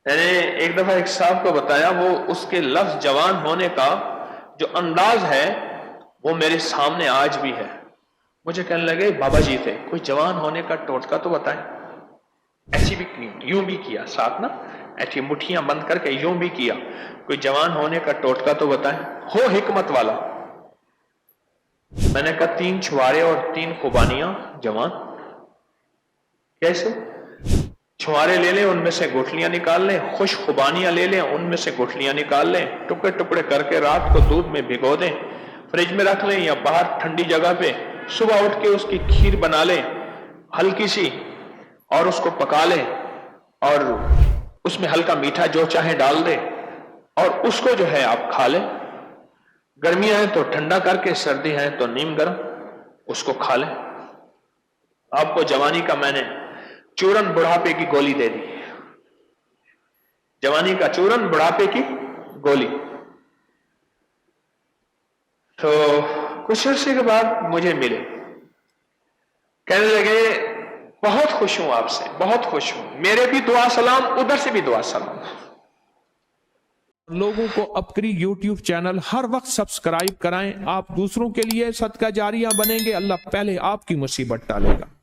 میں نے ایک دفعہ ایک صاحب کو بتایا، وہ اس کے لفظ جوان ہونے کا جو انداز ہے وہ میرے سامنے آج بھی ہے. مجھے کہنے لگے بابا جی تھے، کوئی جوان ہونے کا ٹوٹکا تو بتائیں. ایسی بھی یوں بھی کیا ساتھ نا، ایسی مٹھیاں بند کر کے یوں بھی کیا، کوئی جوان ہونے کا ٹوٹکا تو بتائیں ہو حکمت والا. میں نے کہا 3 چھوارے اور 3 خوبانیاں جوان. کیسے؟ چھوارے لے لیں، ان میں سے گٹھلیاں نکال لیں، خوش خوبانیاں لے لیں، ان میں سے گٹھلیاں نکال لیں، ٹکڑے ٹکڑے کر کے رات کو دودھ میں بھگو دیں، فریج میں رکھ لیں یا باہر ٹھنڈی جگہ پہ، صبح اٹھ کے اس کی کھیر بنا لیں ہلکی سی، اور اس کو پکا لیں اور اس میں ہلکا میٹھا جو چاہے ڈال دیں اور اس کو جو ہے آپ کھا لیں. گرمیاں ہیں تو ٹھنڈا کر کے، سردی ہیں تو نیم گرم اس کو کھا لیں. آپ کو جوانی کا میں نے چورن بڑھاپے کی گولی دے دی. جوانی کا چورن بڑھاپے کی گولی. تو کچھ عرصے کے بعد مجھے ملے، کہنے لگے بہت خوش ہوں آپ سے، بہت خوش ہوں، میرے بھی دعا سلام، ادھر سے بھی دعا سلام. لوگوں کو اپکری یوٹیوب چینل ہر وقت سبسکرائب کرائیں. آپ دوسروں کے لیے صدقہ جاریہ بنیں گے، اللہ پہلے آپ کی مصیبت ٹالے گا.